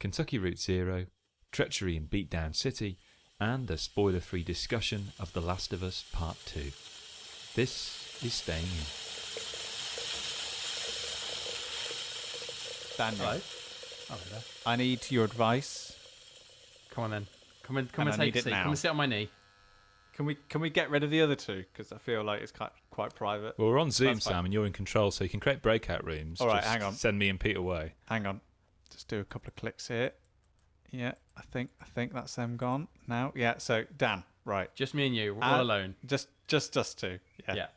Kentucky Route Zero, Treachery in Beatdown City, and a spoiler-free discussion of The Last of Us Part 2. This is Staying In. Daniel, Hello. I need your advice. Come on then. Come and I take need a it seat. now. Come and sit on my knee. Can we get rid of the other two? Because I feel like it's quite private. Well, we're on Zoom, That's fine. Sam, and you're in control, so you can create breakout rooms. All right, Just hang on. Send me and Pete away. Hang on. Just do a couple of clicks here. Yeah, I think that's them gone now. Yeah, so Dan, right. Just me and you. We're all alone. Just us two. Yeah.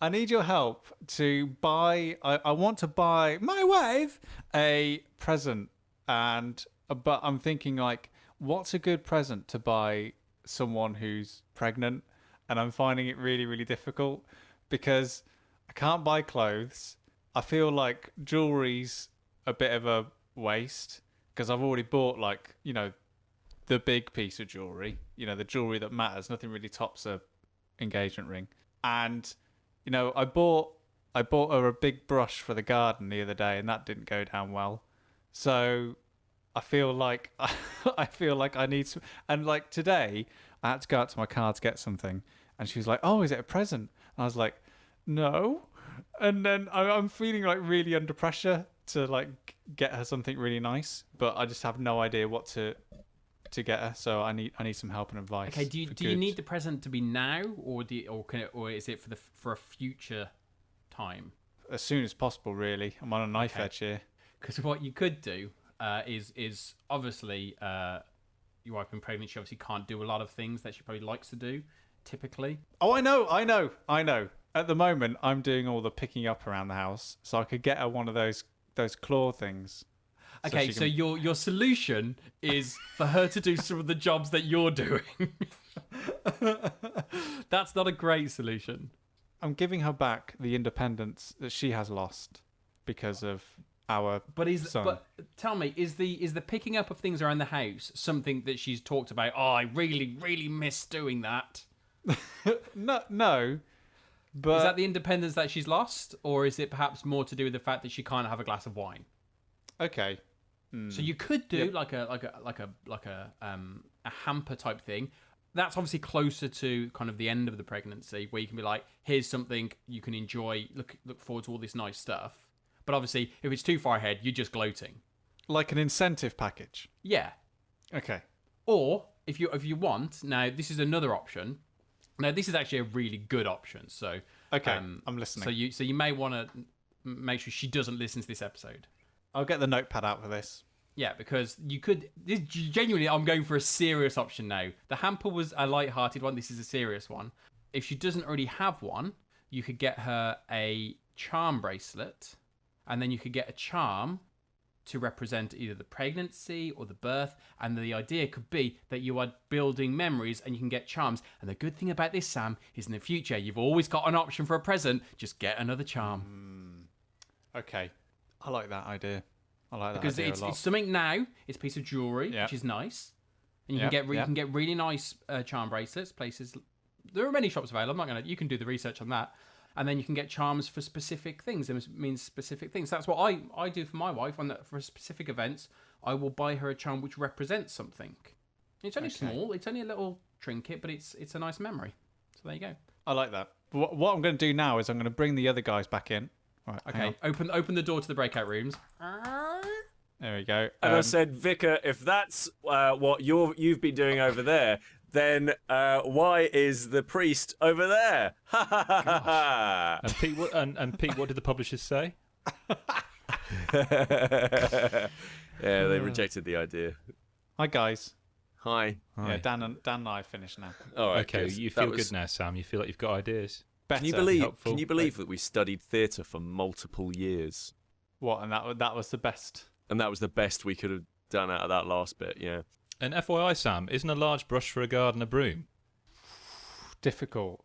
I need your help to buy. I want to buy my wife a present, but I'm thinking like, what's a good present to buy someone who's pregnant? And I'm finding it really, really difficult because I can't buy clothes. I feel like jewelry's a bit of a waste because I've already bought the big piece of jewelry. The jewelry that matters. Nothing really tops a engagement ring. And I bought her a big brush for the garden the other day, and that didn't go down well. So I feel like I need some. And like today, I had to go out to my car to get something, and she was like, "Oh, is it a present?" And I was like, "No." And then I'm feeling like really under pressure to like get her something really nice, but I just have no idea what to get her. So I need some help and advice. Okay. Do you need the present to be now, or is it for a future time? As soon as possible, really. I'm on a knife edge here. Because what you could do is obviously your wife being pregnant, she obviously can't do a lot of things that she probably likes to do typically. Oh, I know. At the moment, I'm doing all the picking up around the house, so I could get her one of those claw things. Okay, so your solution is for her to do some of the jobs that you're doing. That's not a great solution. I'm giving her back the independence that she has lost because of our son. But tell me, is the picking up of things around the house something that she's talked about? Oh, I really, really miss doing that. No. But is that the independence that she's lost, or is it perhaps more to do with the fact that she can't have a glass of wine? Okay. So you could do like a hamper type thing. That's obviously closer to kind of the end of the pregnancy, where you can be like, here's something you can enjoy, look forward to all this nice stuff. But obviously, if it's too far ahead, you're just gloating. Like an incentive package. Yeah. Okay. Or if you want, now this is another option. Now this is actually a really good option. So okay, I'm listening. So you may want to make sure she doesn't listen to this episode. I'll get the notepad out for this. Yeah, because you could. Genuinely, I'm going for a serious option now. The hamper was a light-hearted one. This is a serious one. If she doesn't already have one, you could get her a charm bracelet, and then you could get a charm to represent either the pregnancy or the birth. And the idea could be that you are building memories, and you can get charms. And the good thing about this, Sam, is in the future you've always got an option for a present. Just get another charm. Okay. I like that idea. I like that because idea a lot. it's something now. It's a piece of jewelry, which is nice, and you can get really nice charm bracelets. Places there are many shops available. You can do the research on that, and then you can get charms for specific things. It means specific things. That's what I do for my wife. For specific events, I will buy her a charm which represents something. It's only small. It's only a little trinket, but it's a nice memory. So there you go. I like that. What I'm going to do now is I'm going to bring the other guys back in. Right, okay, open the door to the breakout rooms. There we go. And I said, Vicar, if that's what you've been doing over there, then why is the priest over there? Ha ha ha ha ha! And Pete, what did the publishers say? Yeah, they rejected the idea. Hi guys. Hi. Yeah, Dan and I finished now. All right. Okay, you feel good now, Sam. You feel like you've got ideas. Better. Can you believe that we studied theatre for multiple years? What? And that was the best. And that was the best we could have done out of that last bit. Yeah. And FYI, Sam, isn't a large brush for a garden a broom? Difficult.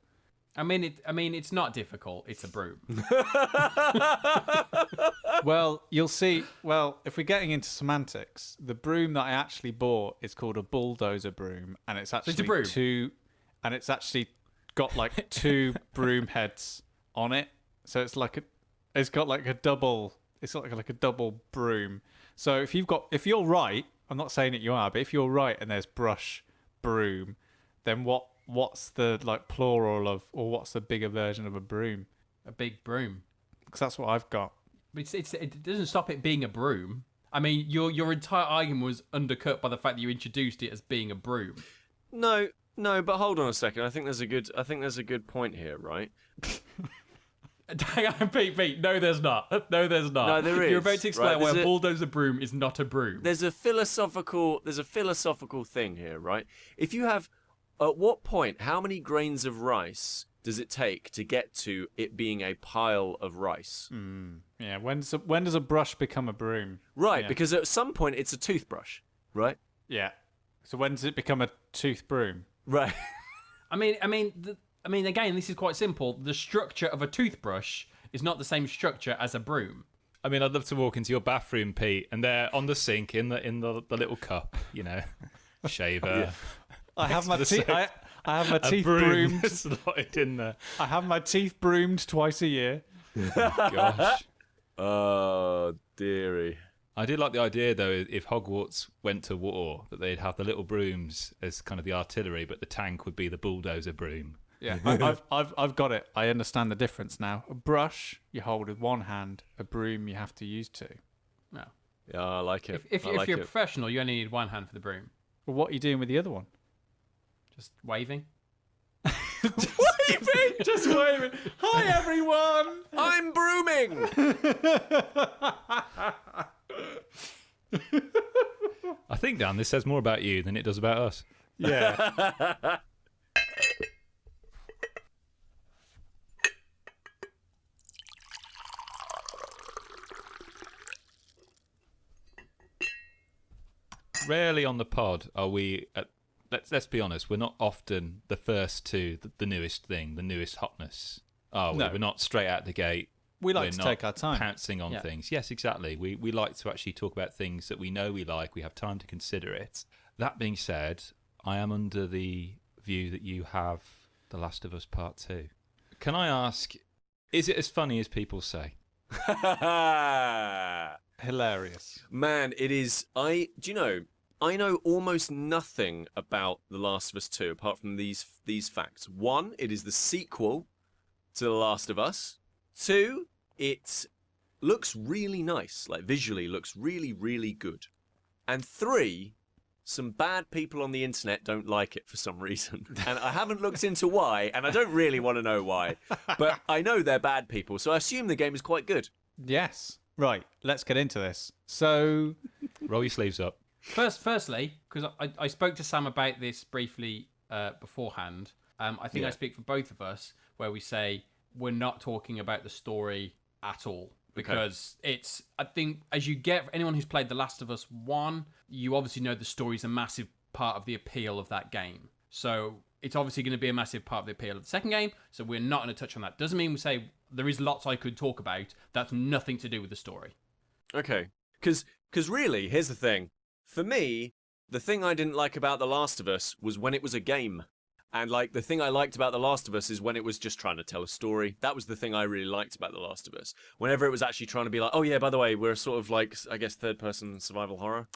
I mean, it's not difficult. It's a broom. Well, you'll see. Well, if we're getting into semantics, the broom that I actually bought is called a bulldozer broom, and it's actually it's actually got like two broom heads on it. So it's got like a double broom. So if you're right, I'm not saying that you are, but if you're right and there's brush, broom, then what's the like plural of, or what's the bigger version of a broom? A big broom. Because that's what I've got. But it doesn't stop it being a broom. I mean, your entire argument was undercut by the fact that you introduced it as being a broom. No, but hold on a second. I think there's a good point here, right? Hang on, Pete. No, there's not. No, there is. You're about to explain why a bulldozer broom is not a broom. There's a philosophical thing here, right? If you have, at what point, how many grains of rice does it take to get to it being a pile of rice? Yeah, when does a brush become a broom? Right, Yeah. because at some point it's a toothbrush, right? Yeah. So when does it become a tooth broom? Right. I mean, again, this is quite simple. The structure of a toothbrush is not the same structure as a broom. I mean, I'd love to walk into your bathroom, Pete, and there on the sink in the little cup, shaver. I have my teeth. I have my A teeth broom broomed. slotted in there. I have my teeth broomed twice a year. Gosh. Oh, dearie. I do like the idea, though, if Hogwarts went to war, that they'd have the little brooms as kind of the artillery, but the tank would be the bulldozer broom. Yeah, I've got it. I understand the difference now. A brush you hold with one hand. A broom you have to use two. No. Yeah, I like it. If you're a professional, you only need one hand for the broom. Well, what are you doing with the other one? Just waving. Just waving. Hi, everyone. I'm brooming. I think, Dan, this says more about you than it does about us. Yeah. Rarely on the pod are we, let's be honest, we're not often the first to the newest thing, the newest hotness. Are we? No. We're not straight out the gate. We like We're to not take our time. pouncing on things. Yes, exactly. We like to actually talk about things that we know we like. We have time to consider it. That being said, I am under the view that you have The Last of Us Part 2. Can I ask, is it as funny as people say? Hilarious. Man, it is. I know almost nothing about The Last of Us 2 apart from these facts. One, it is the sequel to The Last of Us. Two, it looks really nice, like visually looks really, really good. And three, some bad people on the internet don't like it for some reason. And I haven't looked into why, and I don't really want to know why. But I know they're bad people, so I assume the game is quite good. Yes. Right. Let's get into this. So, Roll your sleeves up. Firstly, because I spoke to Sam about this briefly beforehand. I think I speak for both of us, where we say we're not talking about the story at all. Because it's, I think, as you get, anyone who's played The Last of Us 1, you obviously know the story's a massive part of the appeal of that game. So it's obviously going to be a massive part of the appeal of the second game. So we're not going to touch on that. Doesn't mean we say there is lots I could talk about. That's nothing to do with the story. Okay. Because really, here's the thing. For me, the thing I didn't like about The Last of Us was when it was a game. And like the thing I liked about The Last of Us is when it was just trying to tell a story. That was the thing I really liked about The Last of Us. Whenever it was actually trying to be like, oh yeah, by the way, we're sort of like, I guess, third-person survival horror.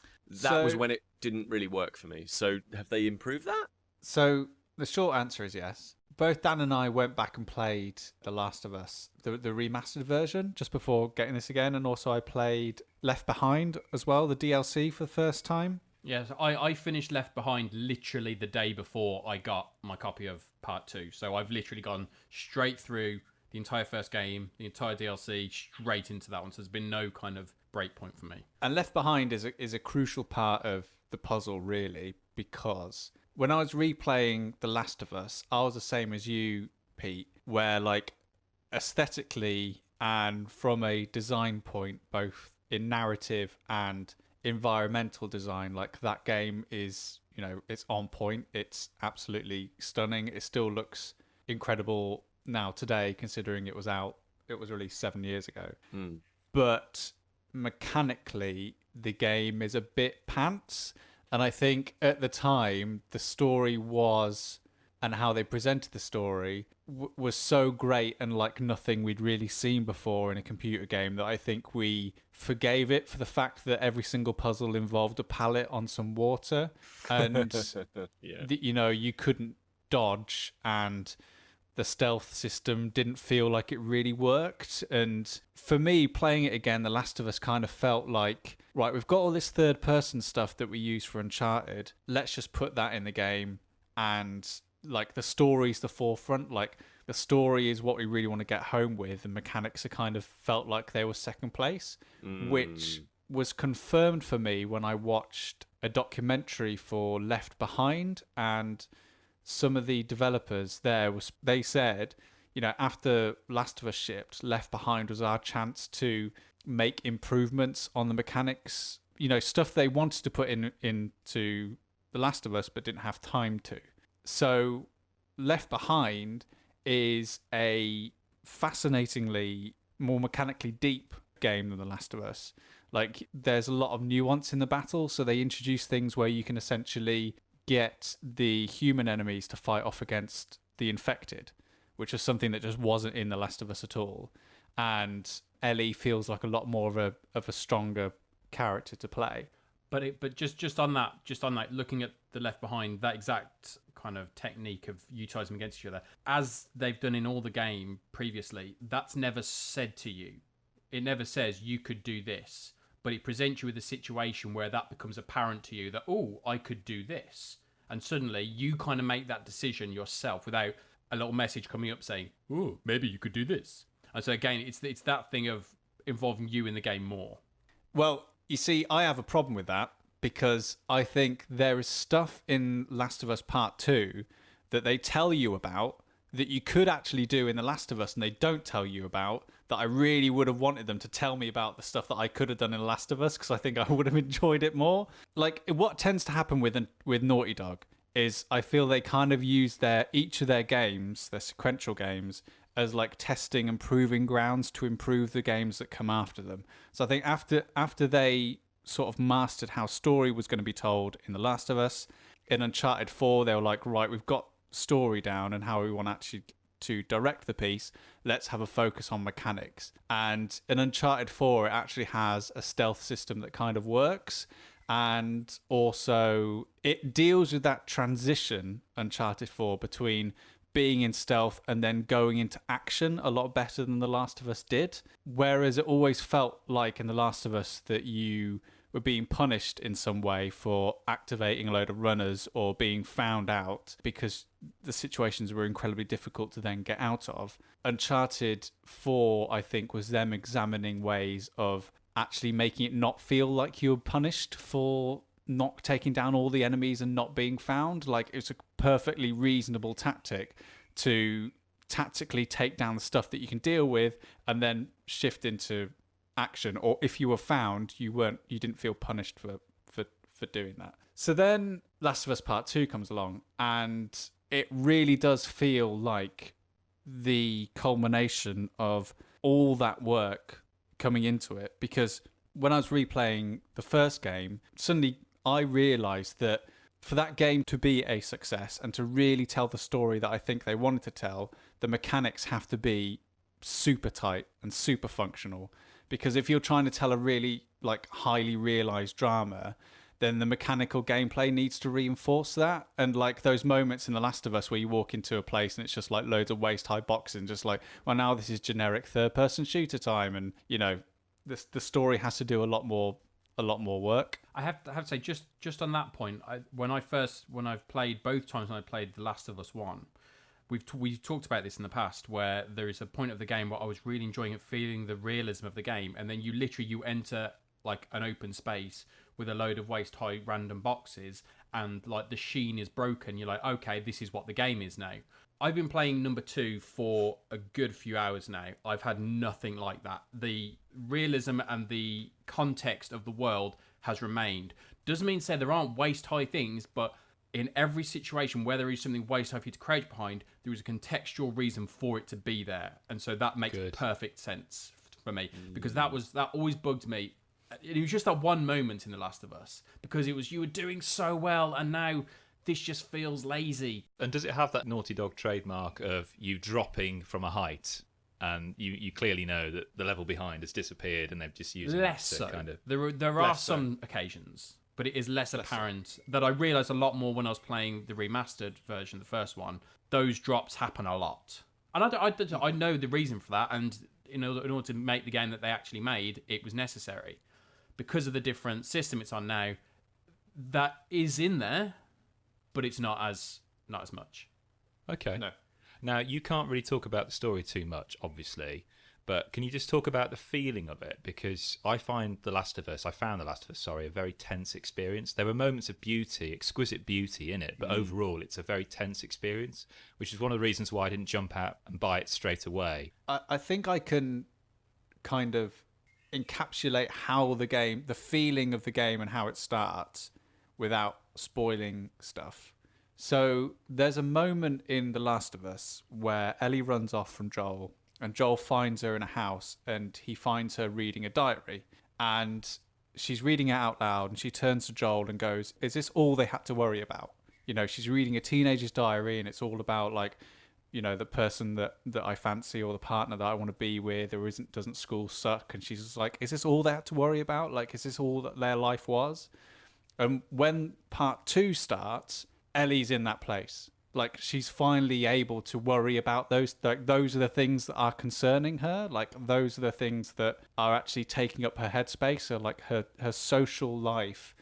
That was when it didn't really work for me. So have they improved that? So the short answer is yes. Both Dan and I went back and played The Last of Us, the remastered version, just before getting this again. And also I played Left Behind as well, the DLC for the first time. Yeah, so I finished Left Behind literally the day before I got my copy of Part 2. So I've literally gone straight through the entire first game, the entire DLC, straight into that one. So there's been no kind of break point for me. And Left Behind is a crucial part of the puzzle, really, because when I was replaying The Last of Us, I was the same as you, Pete, where like aesthetically and from a design point, both in narrative and environmental design, like that game is, it's on point. It's absolutely stunning. It still looks incredible now today, considering it was released 7 years ago. But mechanically, the game is a bit pants. And I think at the time, the story was, and how they presented the story was so great and like nothing we'd really seen before in a computer game that I think we forgave it for the fact that every single puzzle involved a pallet on some water, and Yeah. you couldn't dodge, and the stealth system didn't feel like it really worked. And for me, playing it again, The Last of Us kind of felt like, right, we've got all this third person stuff that we use for Uncharted. Let's just put that in the game. And like the story's the forefront. Like the story is what we really want to get home with. The mechanics are kind of felt like they were second place, which was confirmed for me when I watched a documentary for Left Behind, and some of the developers there they said, after Last of Us shipped, Left Behind was our chance to make improvements on the mechanics, stuff they wanted to put into The Last of Us but didn't have time to. So Left Behind is a fascinatingly more mechanically deep game than The Last of Us. Like there's a lot of nuance in the battle, so they introduce things where you can essentially get the human enemies to fight off against the infected, which is something that just wasn't in The Last of Us at all. And Ellie feels like a lot more of a stronger character to play. But just on that, looking at the Left Behind, that exact kind of technique of utilising them against each other, as they've done in all the game previously, that's never said to you. It never says you could do this, but it presents you with a situation where that becomes apparent to you that, oh, I could do this. And suddenly you kind of make that decision yourself without a little message coming up saying, oh, maybe you could do this. And so again, it's that thing of involving you in the game more. Well, you see, I have a problem with that because I think there is stuff in Last of Us Part 2 that they tell you about that you could actually do in The Last of Us and they don't tell you about, that I really would have wanted them to tell me about the stuff that I could have done in The Last of Us because I think I would have enjoyed it more. Like, what tends to happen with Naughty Dog is I feel they kind of use each of their games, their sequential games, as like testing and proving grounds to improve the games that come after them. So I think after they sort of mastered how story was going to be told in The Last of Us, in Uncharted 4, they were like, right, we've got story down and how we want actually to direct the piece. Let's have a focus on mechanics. And in Uncharted 4, it actually has a stealth system that kind of works. And also it deals with that transition, Uncharted 4, between being in stealth and then going into action a lot better than The Last of Us did. Whereas it always felt like in The Last of Us that you were being punished in some way for activating a load of runners or being found out because the situations were incredibly difficult to then get out of. Uncharted 4, I think, was them examining ways of actually making it not feel like you were punished for not taking down all the enemies and not being found. Like, it's a perfectly reasonable tactic to tactically take down the stuff that you can deal with and then shift into action. Or if you were found, you didn't feel punished for doing that. So then Last of Us Part 2 comes along and it really does feel like the culmination of all that work coming into it, because when I was replaying the first game, suddenly I realized that for that game to be a success and to really tell the story that I think they wanted to tell, the mechanics have to be super tight and super functional. Because if you're trying to tell a really like highly realized drama, then the mechanical gameplay needs to reinforce that. And like those moments in The Last of Us where you walk into a place and it's just like loads of waist-high boxing, just like, well, now this is generic third-person shooter time, and the story has to do a lot more work. I have to say, just on that point, when I've played both times when I played The Last of Us 1, we've talked about this in the past, where there is a point of the game where I was really enjoying it, feeling the realism of the game, and then you enter like an open space with a load of waist-high random boxes, and like the sheen is broken. You're like, okay, this is what the game is now. I've been playing number 2 for a good few hours now. I've had nothing like that. The realism and the context of the world has remained. Doesn't mean to say there aren't waist-high things, but in every situation where there is something waist-high for you to crouch behind, there is a contextual reason for it to be there. And so that makes perfect sense for me, because that always bugged me. It was just that one moment in The Last of Us, because it was, you were doing so well, and now this just feels lazy. And does it have that Naughty Dog trademark of you dropping from a height, and you clearly know that the level behind has disappeared, and they've just used Less it so. to kind of... There are some occasions, but it is less apparent. That I realised a lot more when I was playing the remastered version, the first one. Those drops happen a lot. And I know the reason for that, and in order to make the game that they actually made, it was necessary. Because of the different system it's on now, that is in there, but it's not as much. Okay. No. Now, you can't really talk about the story too much, obviously, but can you just talk about the feeling of it? Because I found The Last of Us, a very tense experience. There were moments of beauty, exquisite beauty in it, but overall it's a very tense experience, which is one of the reasons why I didn't jump out and buy it straight away. I think I can kind of encapsulate how the feeling of the game and how it starts without spoiling stuff. So there's a moment in The Last of Us where Ellie runs off from Joel, and Joel finds her in a house, and he finds her reading a diary, and she's reading it out loud, and she turns to Joel and goes, "Is this all they had to worry about?" You know, she's reading a teenager's diary, and it's all about, like, you know, the person that I fancy or the partner that I want to be with, or doesn't school suck? And she's just like, is this all they had to worry about? Like, is this all that their life was? And when part 2 starts, Ellie's in that place. Like, she's finally able to worry about those. Like, those are the things that are concerning her. Like, those are the things that are actually taking up her headspace. So, like, her social life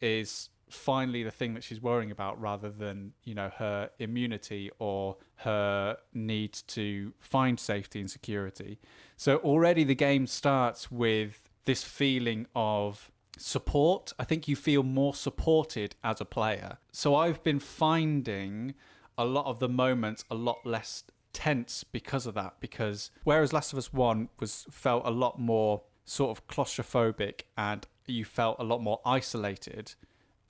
is finally the thing that she's worrying about, rather than, you know, her immunity or her need to find safety and security. So already the game starts with this feeling of support. I think you feel more supported as a player. So I've been finding a lot of the moments a lot less tense because of that, because whereas Last of Us 1 felt a lot more sort of claustrophobic and you felt a lot more isolated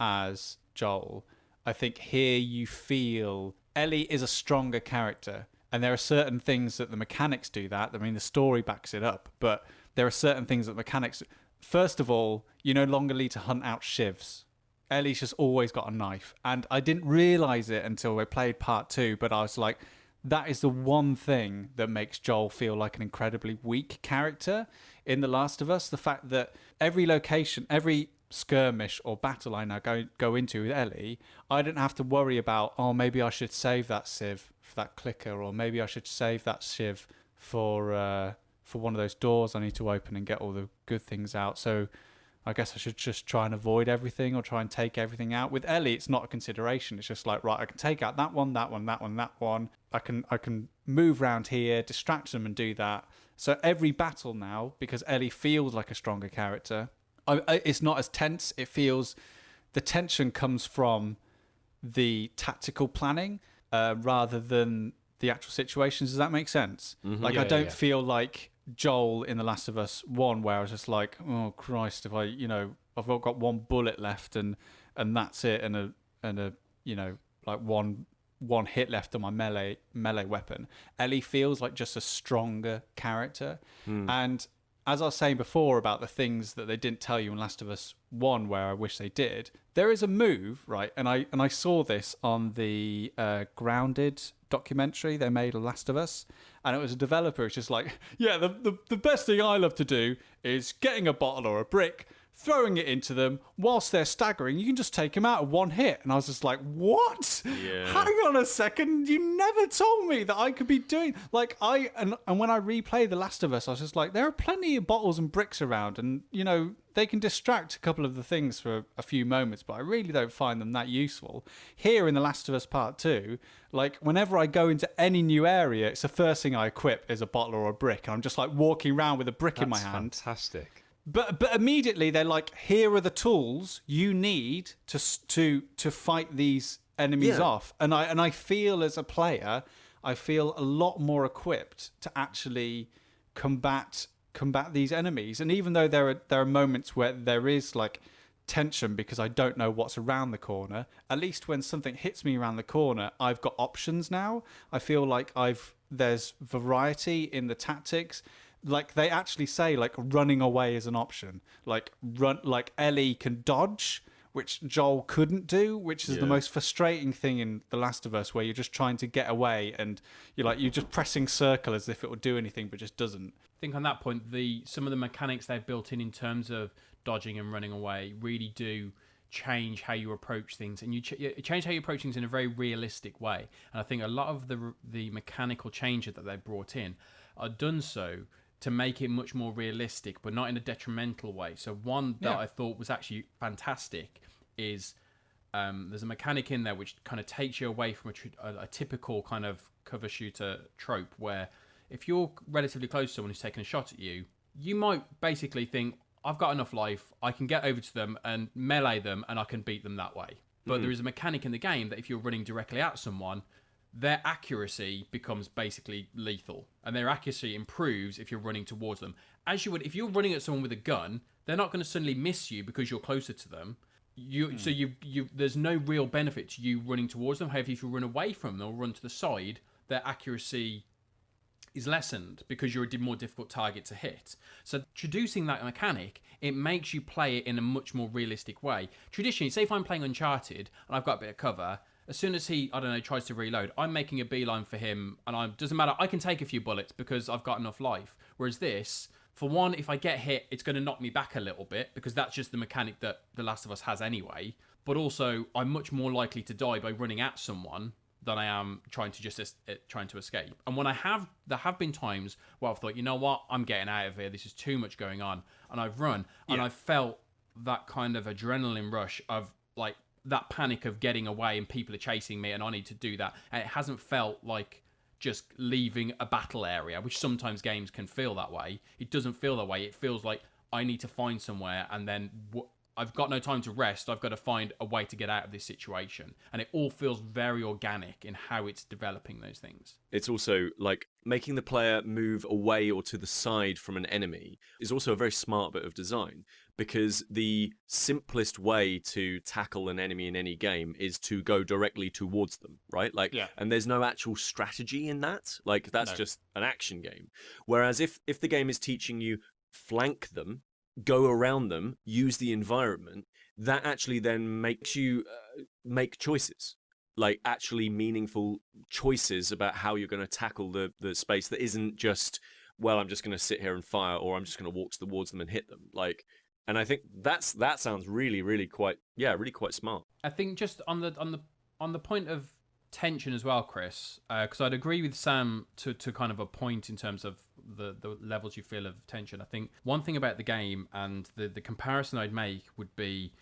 as Joel, I think here you feel Ellie is a stronger character, and there are certain things that the mechanics do that. I mean, the story backs it up, but there are certain things that mechanics... First of all, you no longer need to hunt out shivs. Ellie's just always got a knife. And I didn't realise it until we played part 2, but I was like, that is the one thing that makes Joel feel like an incredibly weak character in The Last of Us. The fact that every location, every skirmish or battle I now go into with Ellie, I didn't have to worry about, oh, maybe I should save that sieve for that clicker, or maybe I should save that sieve for one of those doors I need to open and get all the good things out. So I guess I should just try and avoid everything, or try and take everything out. With Ellie, it's not a consideration. It's just like, right, I can take out that one, that one, that one, that one. I can move around here, distract them and do that. So every battle now, because Ellie feels like a stronger character, it's not as tense. It feels... The tension comes from the tactical planning rather than the actual situations. Does that make sense? Mm-hmm. Like, I don't feel like Joel in The Last of Us 1, where I was just like, oh Christ, if I've got one bullet left and that's it, and a you know, like one hit left on my melee weapon. Ellie feels like just a stronger character. And as I was saying before about the things that they didn't tell you in Last of Us 1, where I wish they did, there is a move, right? And I saw this on the Grounded documentary they made of Last of Us, and it was a developer who's just like, yeah, the best thing I love to do is getting a bottle or a brick, throwing it into them whilst they're staggering. You can just take them out of one hit. And I was just like, what? Yeah. Hang on a second. You never told me that I could be doing... Like, and when I replayed The Last of Us, I was just like, there are plenty of bottles and bricks around, and, you know, they can distract a couple of the things for a few moments, but I really don't find them that useful. Here in The Last of Us Part 2, like, whenever I go into any new area, it's the first thing I equip is a bottle or a brick, and I'm just, like, walking around with a brick in my hand. Fantastic. But immediately they're like, here are the tools you need to fight these enemies off. And I feel as a player, I feel a lot more equipped to actually combat these enemies. And even though there are moments where there is like tension because I don't know what's around the corner, at least when something hits me around the corner, I've got options now. I feel like there's variety in the tactics. Like, they actually say, like, running away is an option. Like, Ellie can dodge, which Joel couldn't do, which is the Yeah. most frustrating thing in The Last of Us, where you're just trying to get away and you're just pressing circle as if it would do anything, but just doesn't. I think on that point, some of the mechanics they've built in terms of dodging and running away really do change how you approach things, and you change how you approach things in a very realistic way. And I think a lot of the mechanical changes that they've brought in are done so to make it much more realistic, but not in a detrimental way. So one that I thought was actually fantastic is there's a mechanic in there which kind of takes you away from a typical kind of cover shooter trope, where if you're relatively close to someone who's taking a shot at you, you might basically think, I've got enough life, I can get over to them and melee them and I can beat them that way. But there is a mechanic in the game that if you're running directly at someone, their accuracy becomes basically lethal, and their accuracy improves if you're running towards them. As you would, if you're running at someone with a gun, they're not going to suddenly miss you because you're closer to them. So there's no real benefit to you running towards them. However, if you run away from them or run to the side, their accuracy is lessened because you're a more difficult target to hit. So introducing that mechanic, it makes you play it in a much more realistic way. Traditionally, say if I'm playing Uncharted and I've got a bit of cover, as soon as he, tries to reload, I'm making a beeline for him, and doesn't matter, I can take a few bullets because I've got enough life. Whereas this, for one, if I get hit, it's going to knock me back a little bit because that's just the mechanic that The Last of Us has anyway. But also, I'm much more likely to die by running at someone than I am trying to escape. And there have been times where I've thought, you know what, I'm getting out of here. This is too much going on, and I've run, and I've felt that kind of adrenaline rush of like that panic of getting away and people are chasing me and I need to do that. And it hasn't felt like just leaving a battle area, which sometimes games can feel that way. It doesn't feel that way. It feels like I need to find somewhere, and then I've got no time to rest. I've got to find a way to get out of this situation. And it all feels very organic in how it's developing those things. It's also like making the player move away or to the side from an enemy is also a very smart bit of design, because the simplest way to tackle an enemy in any game is to go directly towards them, right? And there's no actual strategy in that. Like, that's just an action game. Whereas if the game is teaching you flank them, go around them, use the environment, that actually then makes you make choices, like actually meaningful choices about how you're going to tackle the space that isn't just, well, I'm just going to sit here and fire, or I'm just going to walk towards them and hit them. Like, and I think that sounds really quite smart. I think just on the point of tension as well, Kris, because I'd agree with Sam to kind of a point in terms of the levels you feel of tension. I think one thing about the game, and the comparison I'd make, would be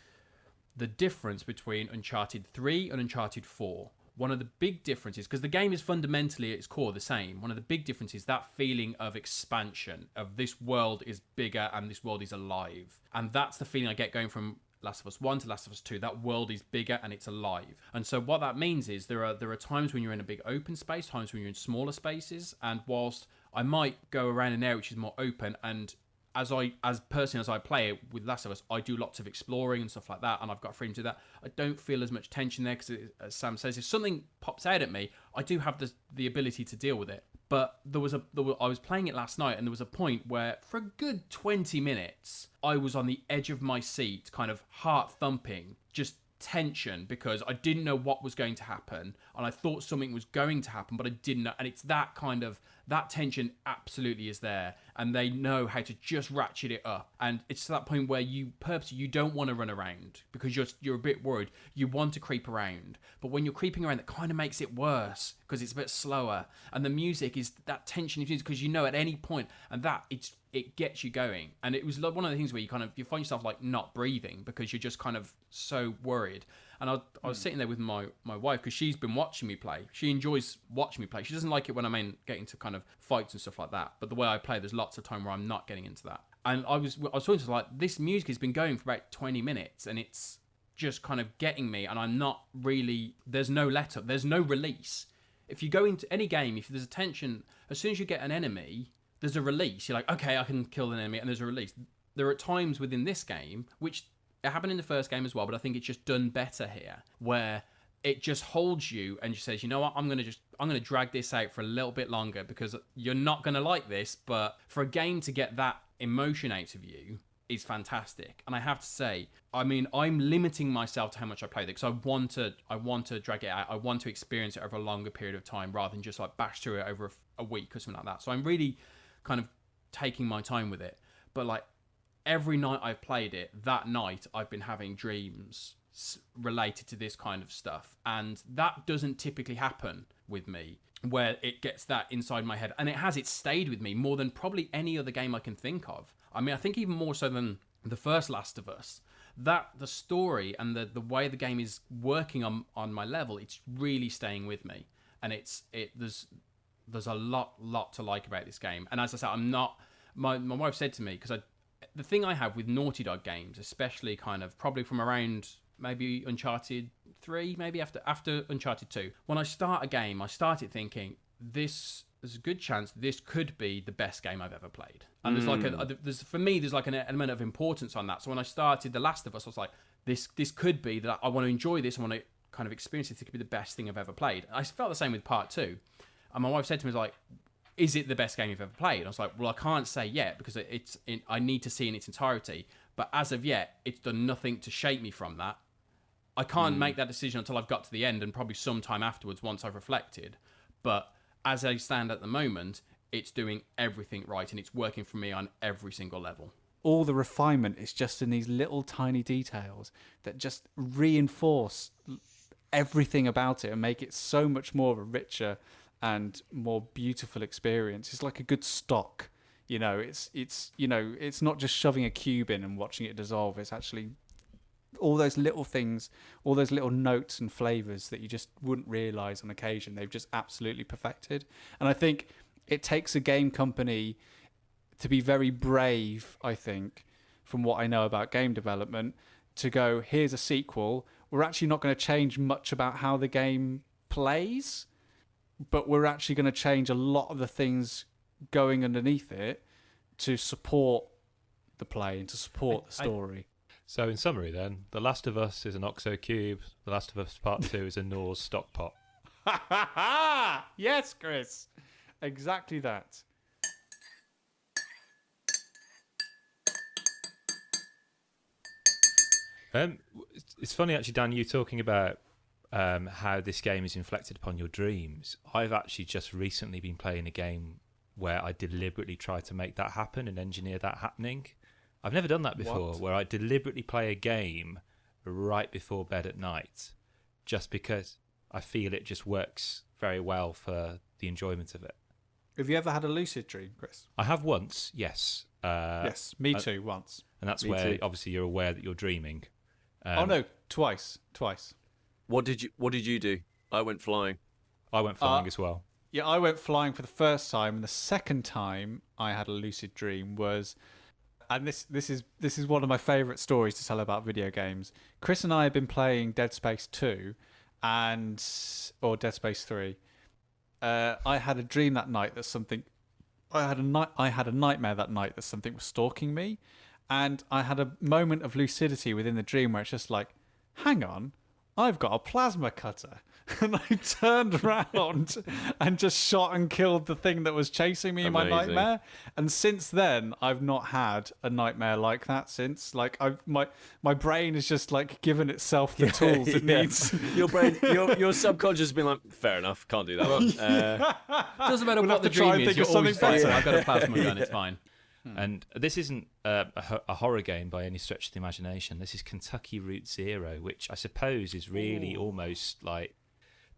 the difference between Uncharted 3 and Uncharted 4. One of the big differences, because the game is fundamentally at its core the same, one of the big differences is that feeling of expansion, of this world is bigger and this world is alive. And that's the feeling I get going from Last of Us 1 to Last of Us 2. That world is bigger and it's alive. And so what that means is there are times when you're in a big open space, times when you're in smaller spaces, and whilst I might go around an area which is more open, and as personally as I play it with Last of Us, I do lots of exploring and stuff like that, and I've got freedom to do that. I don't feel as much tension there because, as Sam says, if something pops out at me, I do have the ability to deal with it. But I was playing it last night, and there was a point where, for a good 20 minutes, I was on the edge of my seat, kind of heart thumping, just tension, because I didn't know what was going to happen, and I thought something was going to happen, but I didn't know. And it's that kind of, that tension absolutely is there, and they know how to just ratchet it up. And it's to that point where you don't want to run around because you're a bit worried. You want to creep around, but when you're creeping around, that kind of makes it worse because it's a bit slower, and the music is that tension because you know at any point, and that it gets you going. And it was one of the things where you find yourself like not breathing because you're just kind of so worried. And I was sitting there with my wife, because she's been watching me play. She enjoys watching me play. She doesn't like it when I'm getting to kind of fights and stuff like that. But the way I play, there's lots of time where I'm not getting into that. And I was talking to her like, this music has been going for about 20 minutes and it's just kind of getting me, and I'm not really, there's no let up, there's no release. If you go into any game, if there's a tension, as soon as you get an enemy, there's a release. You're like, okay, I can kill an enemy, and there's a release. There are times within this game, which it happened in the first game as well, but I think it's just done better here, where it just holds you and just says, you know what, I'm going to drag this out for a little bit longer because you're not going to like this, but for a game to get that emotion out of you, is fantastic. And I have to say, I mean, I'm limiting myself to how much I play it because I want to drag it out. I want to experience it over a longer period of time rather than just like bash through it over a week or something like that. So I'm really kind of taking my time with it. But like every night I've played it, that night I've been having dreams related to this kind of stuff. And that doesn't typically happen with me, where it gets that inside my head. And it stayed with me more than probably any other game I can think of. I mean, I think even more so than the first Last of Us, that the story and the way the game is working on my level, it's really staying with me. And there's a lot to like about this game. And as I said, I'm not, my wife said to me, because the thing I have with Naughty Dog games, especially kind of probably from around maybe Uncharted 3, maybe after Uncharted 2, when I start a game, I started thinking, there's a good chance this could be the best game I've ever played. And there's like for me, there's like an element of importance on that. So when I started The Last of Us, I was like, this could be that I want to enjoy this, I want to kind of experience this, it could be the best thing I've ever played. I felt the same with part 2. And my wife said to me, like, is it the best game you've ever played? And I was like, well, I can't say yet because I need to see in its entirety. But as of yet, it's done nothing to shape me from that. I can't make that decision until I've got to the end and probably sometime afterwards once I've reflected. But as I stand at the moment, it's doing everything right and it's working for me on every single level. All the refinement is just in these little tiny details that just reinforce everything about it and make it so much more of a richer and more beautiful experience. It's like a good stock, it's not just shoving a cube in and watching it dissolve. It's actually all those little things, all those little notes and flavors that you just wouldn't realize on occasion. They've just absolutely perfected. And I think it takes a game company to be very brave, I think, from what I know about game development, to go, here's a sequel. We're actually not going to change much about how the game plays, but we're actually going to change a lot of the things going underneath it to support the play and to support the story. So in summary then, The Last of Us is an OXO cube, The Last of Us Part 2 is a Norse stock pot. Yes, Kris. Exactly that. It's funny actually, Dan, you talking about how this game is inflected upon your dreams. I've actually just recently been playing a game where I deliberately try to make that happen and engineer that happening. I've never done that before, where I deliberately play a game right before bed at night, just because I feel it just works very well for the enjoyment of it. Have you ever had a lucid dream, Kris? I have once, yes. Yes, me too, once. And that's where obviously you're aware that you're dreaming. No, twice. What did you do? I went flying. I went flying as well. Yeah, I went flying for the first time, and the second time I had a lucid dream was, and this is one of my favourite stories to tell about video games. Kris and I have been playing Dead Space 2 or Dead Space 3. I had a dream that night that something. I had a nightmare that night that something was stalking me, and I had a moment of lucidity within the dream where it's just like, hang on, I've got a plasma cutter. And I turned around and just shot and killed the thing that was chasing me in my nightmare. And since then, I've not had a nightmare like that since. Like my brain is just like given itself the tools it needs. Your brain, your subconscious has been like, fair enough, can't do that one. Doesn't matter what the dream is, you're always fine. I've got a plasma gun, it's fine. And this isn't a horror game by any stretch of the imagination. This is Kentucky Route Zero, which I suppose is really almost like,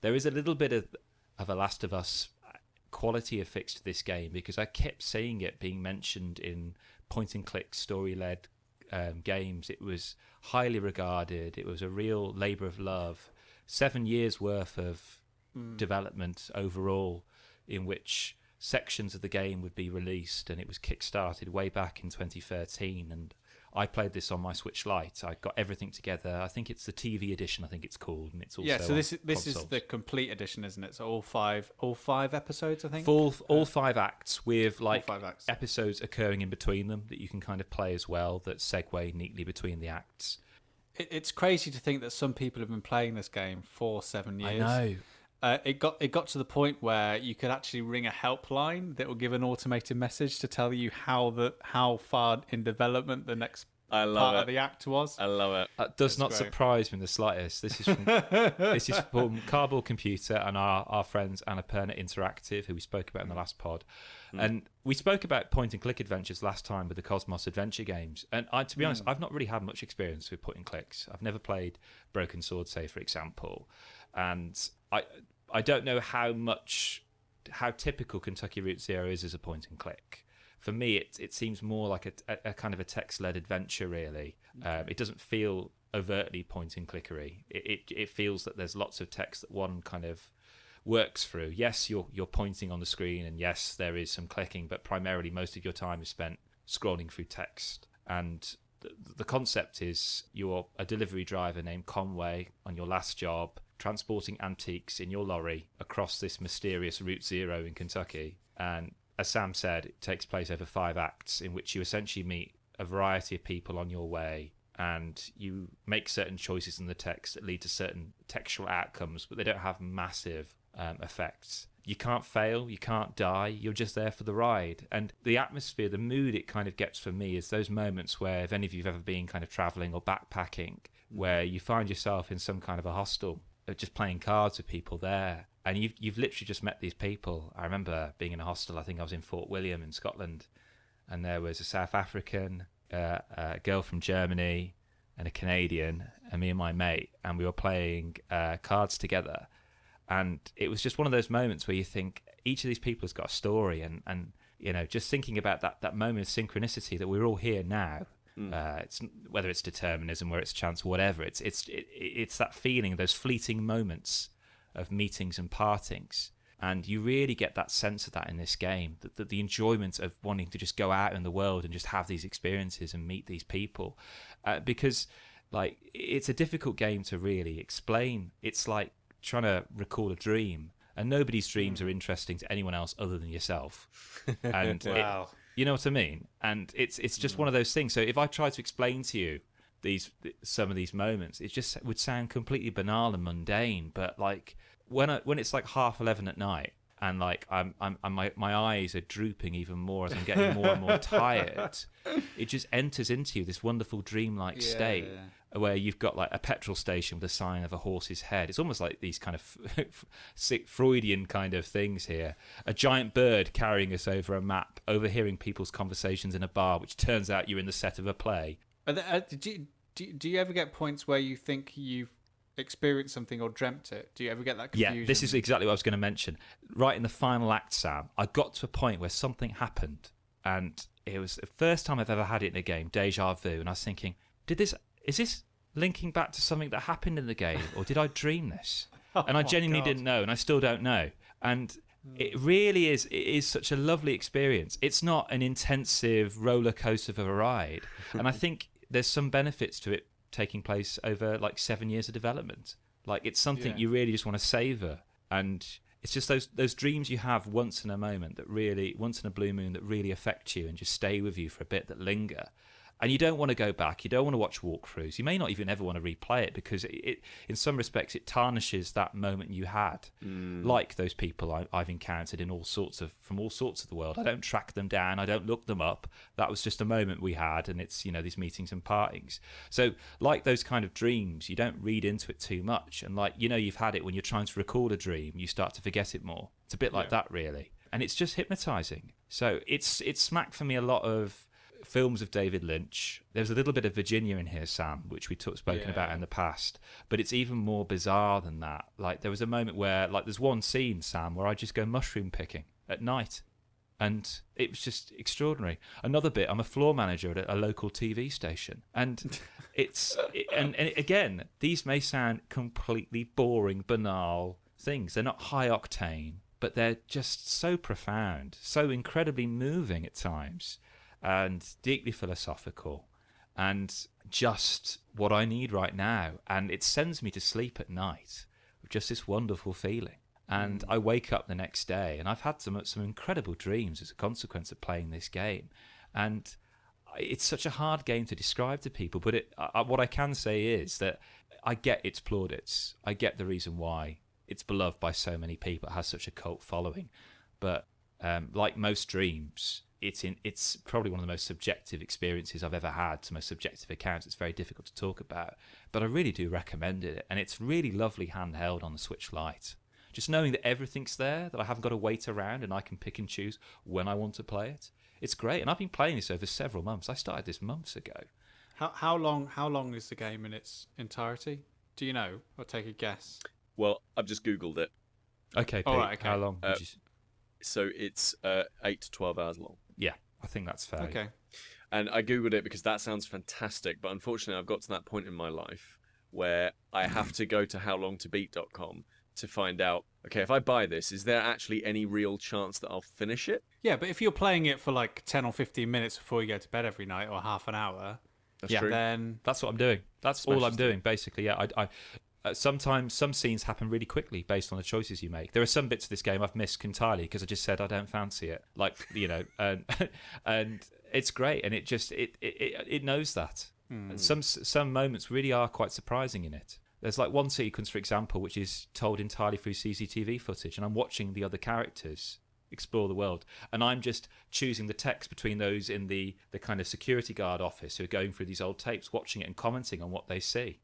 there is a little bit of a Last of Us quality affixed to this game, because I kept seeing it being mentioned in point-and-click story-led games. It was highly regarded. It was a real labour of love. 7 years worth of development overall, in which sections of the game would be released, and it was kickstarted way back in 2013, and I played this on my Switch Lite. I got everything together. I think it's the TV edition, I think it's called, and it's also so this is the complete edition, isn't it? So all five episodes, I think. All 5 acts with episodes occurring in between them that you can kind of play as well, that segue neatly between the acts. It's crazy to think that some people have been playing this game for 7 years. I know. it got to the point where you could actually ring a helpline that will give an automated message to tell you how far in development the next I love part it. of the act was. I love it. That does That's not great. surprise me in the slightest. This is from Cardboard Computer and our friends Annapurna Interactive, who we spoke about in the last pod. And we spoke about point-and-click adventures last time with the Cosmos adventure games. And to be honest, I've not really had much experience with point-and-clicks. I've never played Broken Sword, say, for example. And I don't know how typical Kentucky Route Zero is as a point-and-click. For me, it seems more like a kind of a text-led adventure, really. It doesn't feel overtly point-and-clickery. It feels that there's lots of text that one kind of works through. Yes, you're pointing on the screen, and yes, there is some clicking, but primarily most of your time is spent scrolling through text. And the concept is you're a delivery driver named Conway on your last job, transporting antiques in your lorry across this mysterious Route Zero in Kentucky. And as Sam said, it takes place over 5 acts in which you essentially meet a variety of people on your way, and you make certain choices in the text that lead to certain textual outcomes, but they don't have massive effects. You can't fail, you can't die, you're just there for the ride. And the atmosphere, the mood it kind of gets for me is those moments where, if any of you've ever been kind of travelling or backpacking, where you find yourself in some kind of a hostel, just playing cards with people there, and you've literally just met these people. I remember being in a hostel, I think I was in Fort William in Scotland, and there was a South African, a girl from Germany, and a Canadian, and me and my mate, and we were playing cards together. And it was just one of those moments where you think each of these people has got a story, and you know, just thinking about that moment of synchronicity that we're all here now. It's whether it's determinism, whether it's chance, whatever. It's that feeling, those fleeting moments of meetings and partings, and you really get that sense of that in this game. That the enjoyment of wanting to just go out in the world and just have these experiences and meet these people, because like it's a difficult game to really explain. It's like trying to recall a dream, and nobody's dreams are interesting to anyone else other than yourself. And Wow. you know what I mean? And it's just one of those things. So if I try to explain to you some of these moments, it just would sound completely banal and mundane. But like when it's like 11:30 at night, and like my eyes are drooping even more as I'm getting more and more tired, it just enters into you this wonderful dreamlike state where you've got like a petrol station with a sign of a horse's head. It's almost like these kind of sick Freudian kind of things here. A giant bird carrying us over a map, overhearing people's conversations in a bar, which turns out you're in the set of a play. Do you ever get points where you think you've experienced something or dreamt it? Do you ever get that confusion? Yeah, this is exactly what I was going to mention. Right in the final act, Sam, I got to a point where something happened, and it was the first time I've ever had it in a game, deja vu, and I was thinking, is this linking back to something that happened in the game, or did I dream this? And I genuinely didn't know, and I still don't know. And it really is. It is such a lovely experience. It's not an intensive roller coaster of a ride, and I think there's some benefits to it taking place over like 7 years of development. Like it's something you really just want to savor, and it's just those dreams you have once in a moment that really, once in a blue moon, that really affect you and just stay with you for a bit, that linger. And you don't want to go back. You don't want to watch walkthroughs. You may not even ever want to replay it, because it in some respects, it tarnishes that moment you had. Like those people I've encountered from all sorts of the world. I don't track them down. I don't look them up. That was just a moment we had, and it's, you know, these meetings and partings. So like those kind of dreams, you don't read into it too much. And like, you know, you've had it when you're trying to record a dream, you start to forget it more. It's a bit like that, really. And it's just hypnotizing. So it's smacked for me a lot of films of David Lynch. There's a little bit of Virginia in here, Sam, which we spoken about in the past, but it's even more bizarre than that. Like there was a moment where, like, there's one scene, Sam, where I just go mushroom picking at night, and it was just extraordinary. Another bit, I'm a floor manager at a local TV station, and and again, these may sound completely boring, banal things. They're not high octane, but they're just so profound, so incredibly moving at times, and deeply philosophical, and just what I need right now. And it sends me to sleep at night with just this wonderful feeling. And I wake up the next day, and I've had some incredible dreams as a consequence of playing this game. And it's such a hard game to describe to people, but what I can say is that I get its plaudits. I get the reason why it's beloved by so many people. It has such a cult following. But like most dreams, it's probably one of the most subjective experiences I've ever had. It's the most subjective accounts. It's very difficult to talk about. But I really do recommend it. And it's really lovely handheld on the Switch Lite. Just knowing that everything's there, that I haven't got to wait around and I can pick and choose when I want to play it. It's great. And I've been playing this over several months. I started this months ago. How long is the game in its entirety? Do you know? Or take a guess? Well, I've just Googled it. Okay, Pete, right, okay. how long? Would you... So it's 8 to 12 hours long. Yeah, I think that's fair. Okay. And I Googled it because that sounds fantastic. But unfortunately, I've got to that point in my life where I have to go to howlongtobeat.com to find out, okay, if I buy this, is there actually any real chance that I'll finish it? Yeah, but if you're playing it for like 10 or 15 minutes before you go to bed every night, or half an hour, That's true. then... That's what I'm doing. That's all I'm doing, basically. Yeah, sometimes some scenes happen really quickly based on the choices you make. There are some bits of this game I've missed entirely because I just said I don't fancy it. Like, and it's great, and it knows that. And some moments really are quite surprising in it. There's like one sequence, for example, which is told entirely through CCTV footage, and I'm watching the other characters explore the world, and I'm just choosing the text between those in the kind of security guard office who are going through these old tapes, watching it and commenting on what they see.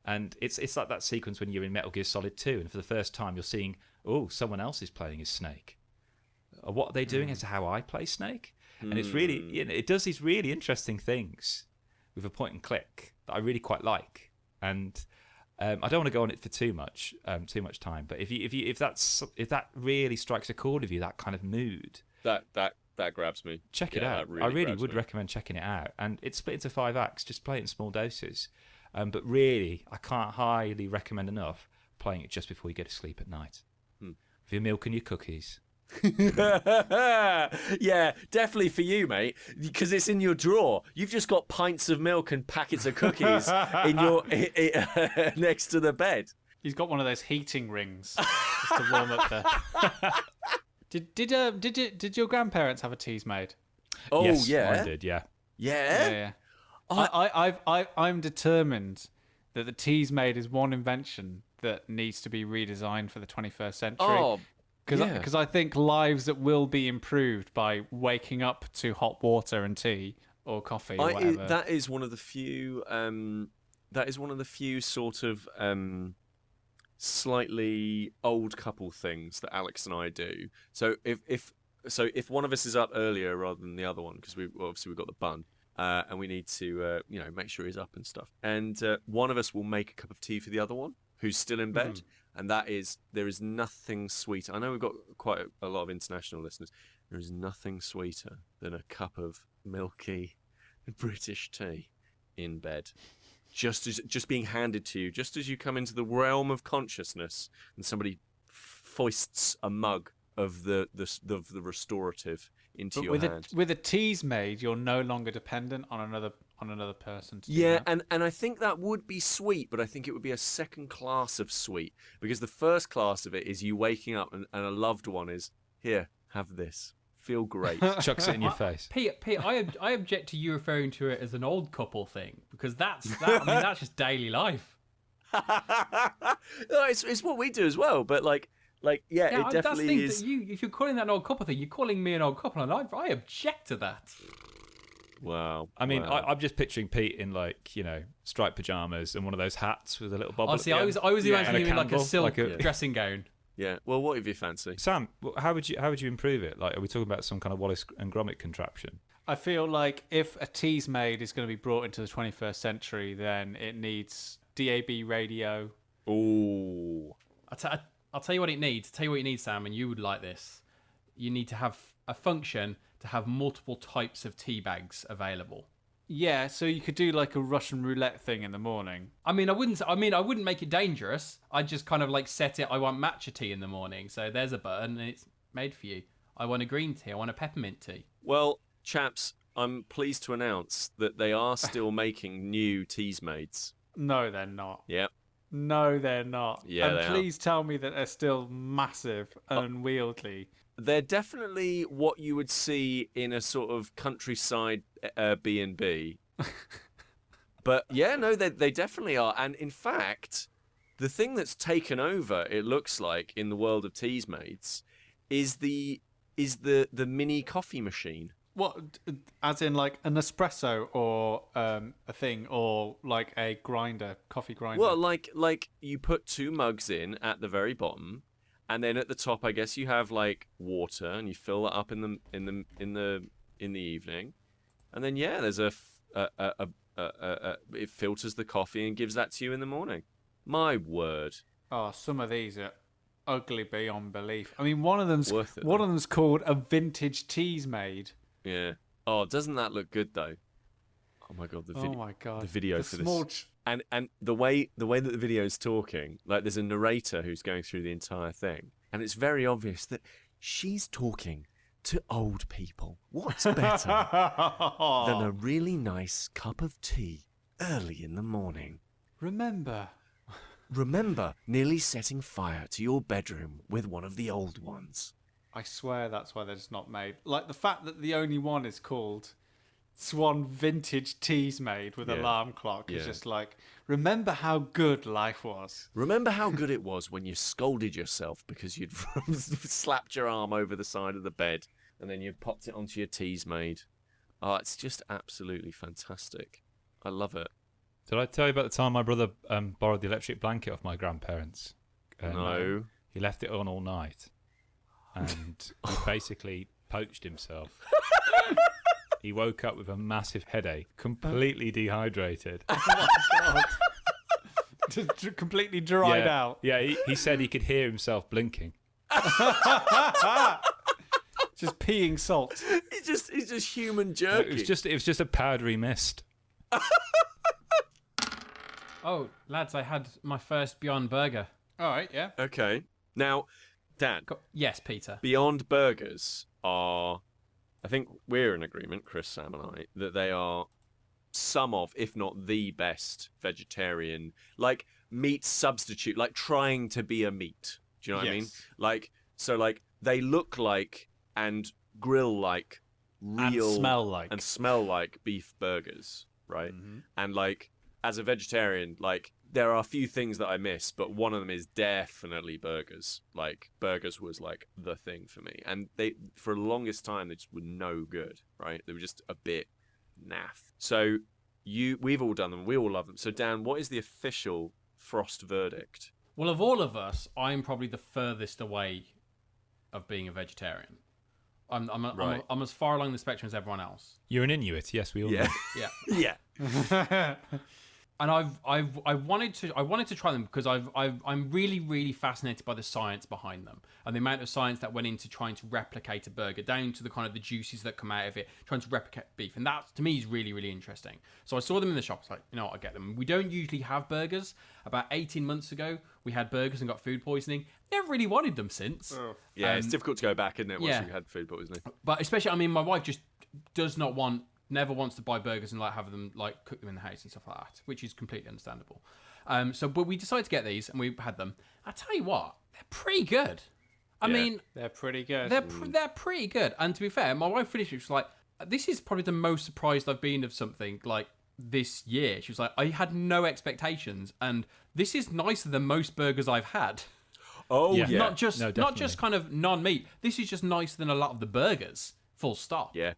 And it's like that sequence when you're in Metal Gear Solid 2, and for the first time you're seeing, oh, someone else is playing as Snake. What are they doing as to how I play Snake? And it's really, it does these really interesting things with a point and click that I really quite like. And I don't want to go on it for too much time, but if that really strikes a chord with you, that kind of mood, That grabs me. check it out. I really would recommend checking it out. And it's split into 5 acts. Just play it in small doses. But really, I can't highly recommend enough playing it just before you go to sleep at night. With your milk and your cookies. Yeah, definitely for you, mate, because it's in your drawer. You've just got pints of milk and packets of cookies in your next to the bed. He's got one of those heating rings just to warm up the... Did your grandparents have a teasmade? Oh, yes, yeah. mine did, yeah. Yeah? I'm determined that the teasmade is one invention that needs to be redesigned for the 21st century. Oh, Because I think lives that will be improved by waking up to hot water and tea or coffee or whatever. That is one of the few. That is one of the few sort of slightly old couple things that Alex and I do. So if one of us is up earlier rather than the other one, because we've got the bun. And we need to, make sure he's up and stuff. And one of us will make a cup of tea for the other one, who's still in bed. And there is nothing sweeter. I know we've got quite a lot of international listeners. There is nothing sweeter than a cup of milky British tea in bed. Just being handed to you, just as you come into the realm of consciousness and somebody foists a mug of the restorative into your hand. With a teasmade, you're no longer dependent on another person to do Yeah, that. and I think that would be sweet, but I think it would be a second class of sweet, because the first class of it is you waking up and a loved one is, here, have this. Feel great. Chucks it in your face. Pete, I object to you referring to it as an old couple thing, because that's just daily life. No, it's what we do as well, but like yeah, it definitely is. If you're calling that an old couple thing, you're calling me an old couple, and I object to that. Wow. I mean, wow. I'm just picturing Pete in striped pajamas and one of those hats with a little bobble. Oh, see, I was imagining him in like a silk like dressing gown. Yeah. Well, what if you fancy? Sam, how would you improve it? Like, are we talking about some kind of Wallace and Gromit contraption? I feel like if a teasmade is going to be brought into the 21st century, then it needs DAB radio. Ooh. I'll tell you what it needs. Tell you what you need, Sam, and you would like this. You need to have a function to have multiple types of tea bags available. Yeah, so you could do like a Russian roulette thing in the morning. I wouldn't make it dangerous. I'd just kind of like set it. I want matcha tea in the morning, so there's a button and it's made for you. I want a green tea. I want a peppermint tea. Well, chaps, I'm pleased to announce that they are still making new teasmades. No, they're not. Yep. No, they're not. Yeah, and they please tell me that they're still massive and unwieldy. They're definitely what you would see in a sort of countryside B&B. But yeah, no, they definitely are. And in fact, The thing that's taken over, it looks like, in the world of teasmades, is the mini coffee machine. What, as in like an espresso or a thing, or like a grinder, coffee grinder? Well, like you put 2 mugs in at the very bottom, and then at the top, I guess you have like water, and you fill that up in the evening, and then there's it filters the coffee and gives that to you in the morning. My word. Oh, some of these are ugly beyond belief. I mean, one of them's Worth it, one of them's called a vintage teasmade. Yeah. Oh, doesn't that look good though? Oh my god, Oh my god, the video the for small this, and the way that the video is talking, like there's a narrator who's going through the entire thing, and it's very obvious that she's talking to old people. What's better than a really nice cup of tea early in the morning? Remember nearly setting fire to your bedroom with one of the old ones. I swear that's why they're just not made. Like the fact that the only one is called Swan Vintage Teasmade with alarm clock is just like, remember how good life was. Remember how good it was when you scolded yourself because you'd slapped your arm over the side of the bed and then you popped it onto your teasmade. Oh, it's just absolutely fantastic. I love it. Did I tell you about the time my brother borrowed the electric blanket off my grandparents? No. He left it on all night. And he basically poached himself. He woke up with a massive headache, completely dehydrated. Oh my god. Just completely dried out. Yeah, he said he could hear himself blinking. Just peeing salt. It's just human jerky. It was just a powdery mist. Oh, lads, I had my first Beyond Burger. All right, yeah. Okay. Now, Dan, Yes, Peter. Beyond Burgers are, I think we're in agreement, Kris, Sam and I, that they are some of, if not the best vegetarian, like meat substitute, like trying to be a meat. Do you know what I mean? Like, so like they look like and grill like real and smell like beef burgers, right? Mm-hmm. And like as a vegetarian, like there are a few things that I miss, but one of them is definitely burgers. Like burgers was like the thing for me, and they for the longest time they just were no good, right? They were just a bit naff. So we've all done them, we all love them. So Dan, what is the official Frost verdict? Well, of all of us, I'm probably the furthest away of being a vegetarian. I'm as far along the spectrum as everyone else. You're an Inuit, yes, we all know. Yeah. Yeah. And I wanted to try them because I'm really fascinated by the science behind them and the amount of science that went into trying to replicate a burger down to the kind of the juices that come out of it, trying to replicate beef, and that to me is really interesting. So I saw them in the shop. I was like, you know what, I'll get them. We don't usually have burgers. About 18 months ago, we had burgers and got food poisoning. Never really wanted them since. Oh. Yeah, it's difficult to go back, isn't it? Once yeah. you had food poisoning. But especially, I mean, my wife just never wants to buy burgers and like have them like cook them in the house and stuff like that, which is completely understandable. But we decided to get these and we had them. I tell you what, they're pretty good. I mean, they're pretty good. they're pretty good. And to be fair, my wife finished it. She was like, "This is probably the most surprised I've been of something like this year." She was like, "I had no expectations, and this is nicer than most burgers I've had." Oh yeah. Not just kind of non-meat. This is just nicer than a lot of the burgers. Full stop. Yeah.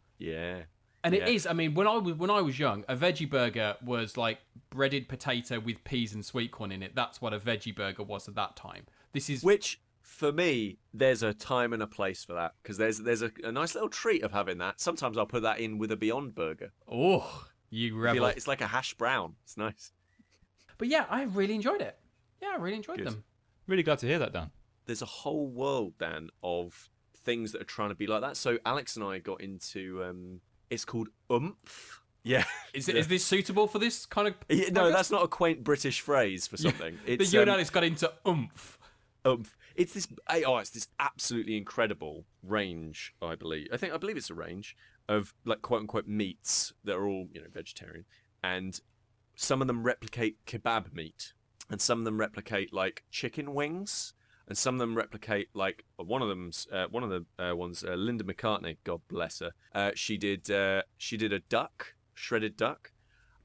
And it is. I mean, when I was young, a veggie burger was like breaded potato with peas and sweet corn in it. That's what a veggie burger was at that time. This is Which, for me, there's a time and a place for that, because there's a nice little treat of having that. Sometimes I'll put that in with a Beyond Burger. oh, you rebel. It's like a hash brown. It's nice. But yeah, I really enjoyed it. Yeah, I really enjoyed Good. them. Really glad to hear that, Dan. There's a whole world, Dan, of things that are trying to be like that. So Alex and I got into it's called oomph. Yeah. Is this suitable for this kind of? Yeah, no, podcast? that's not a quaint British phrase for something. It's But you and Alex got into oomph. It's this absolutely incredible range, I believe. I believe it's a range of like quote unquote meats that are all, vegetarian, and some of them replicate kebab meat, and some of them replicate like chicken wings, and some of them replicate like one of the ones, Linda McCartney, God bless her. She did a duck, shredded duck,